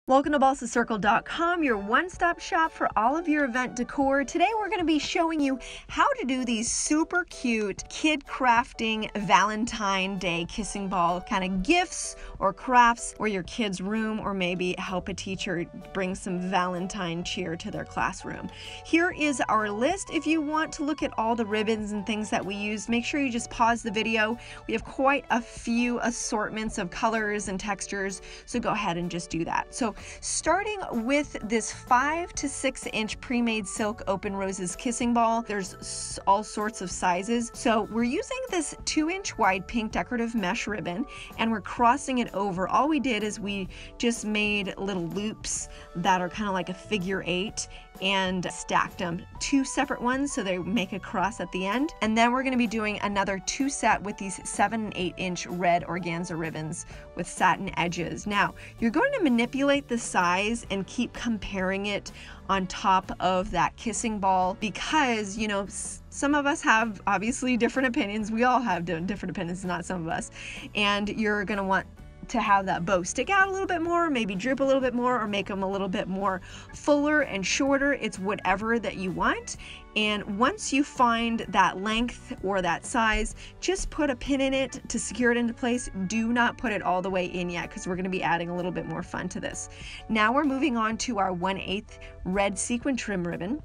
Welcome to BalsaCircle.com, your one-stop shop for all of your event decor. Today we're going to be showing you how to do these super cute kid crafting Valentine Day kissing ball kind of gifts or crafts for your kid's room, or maybe help a teacher bring some Valentine cheer to their classroom. Here is our list. If you want to look at all the ribbons and things that we use, make sure you just pause the video. We have quite a few assortments of colors and textures, so go ahead and just do that. So starting with this 5 to 6 inch pre-made silk open roses kissing ball, there's all sorts of sizes. So we're using this 2-inch wide pink decorative mesh ribbon, and we're crossing it over. All we did is we just made little loops that are kind of like a figure 8 and stacked them, 2 separate ones so they make a cross at the end. And then we're going to be doing another 2 set with these 7 and 8 inch red organza ribbons with satin edges. Now you're going to manipulate the size and keep comparing it on top of that kissing ball, because you know, some of us have obviously different opinions. We all have different opinions, not some of us, and you're going to want to have that bow stick out a little bit more, maybe droop a little bit more, or make them a little bit more fuller and shorter. It's whatever that you want. And once you find that length or that size, just put a pin in it to secure it into place. Do not put it all the way in yet, because we're going to be adding a little bit more fun to this. Now we're moving on to our 1/8 red sequin trim ribbon.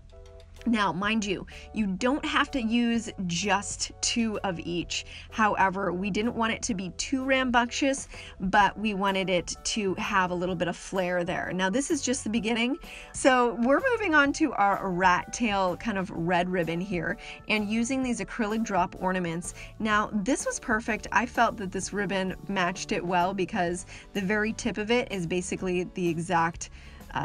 Now, mind you, you don't have to use just 2 of each. However, we didn't want it to be too rambunctious, but we wanted it to have a little bit of flair there. Now, this is just the beginning. So we're moving on to our rat tail kind of red ribbon here, and using these acrylic drop ornaments. Now, this was perfect. I felt that this ribbon matched it well, because the very tip of it is basically the exact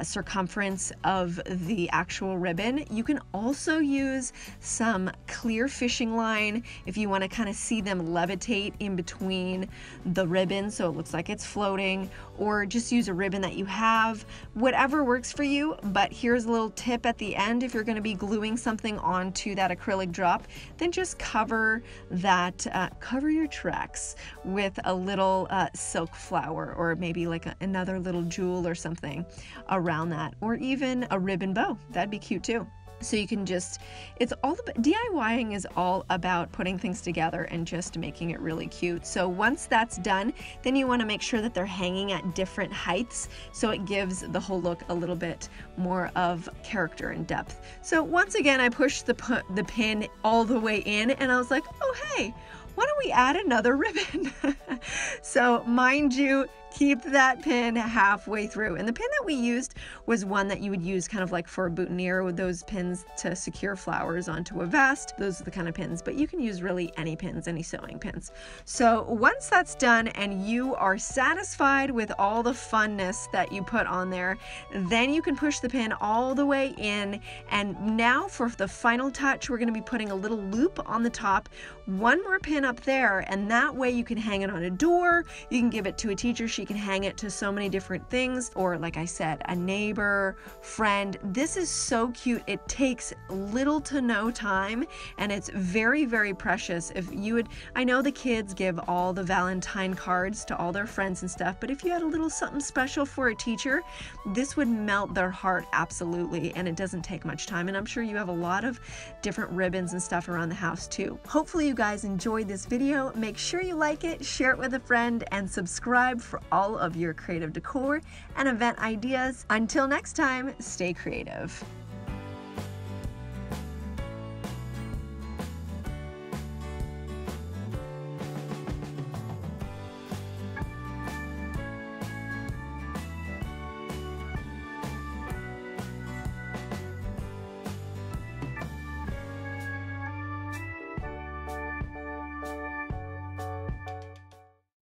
circumference of the actual ribbon. You can also use some clear fishing line if you want to kind of see them levitate in between the ribbon so it looks like it's floating, or just use a ribbon that you have. Whatever works for you. But here's a little tip at the end: if you're going to be gluing something onto that acrylic drop, then just cover that, cover your tracks with a little silk flower, or maybe like another little jewel or something around that, or even a ribbon bow. That'd be cute too. So you can just, it's all about DIYing is all about putting things together and just making it really cute. So once that's done, then you want to make sure that they're hanging at different heights, so it gives the whole look a little bit more of character and depth. So once again, I pushed the pin all the way in, and I was like, oh hey, why don't we add another ribbon? So mind you, keep that pin halfway through. And the pin that we used was one that you would use kind of like for a boutonniere, with those pins to secure flowers onto a vest. Those are the kind of pins, but you can use really any pins, any sewing pins. So once that's done and you are satisfied with all the funness that you put on there, then you can push the pin all the way in. And now for the final touch, we're going to be putting a little loop on the top, one more pin up there, and that way you can hang it on a door, you can give it to a teacher, she can hang it to so many different things, or like I said, a neighbor, friend. This is so cute. It takes little to no time, and it's very, very precious. If you would, I know the kids give all the Valentine cards to all their friends and stuff, but if you had a little something special for a teacher, this would melt their heart absolutely, and it doesn't take much time. And I'm sure you have a lot of different ribbons and stuff around the house too. Hopefully you guys enjoyed this video. Make sure you like it, share it with a friend, and subscribe for all of your creative decor and event ideas. Until next time, stay creative.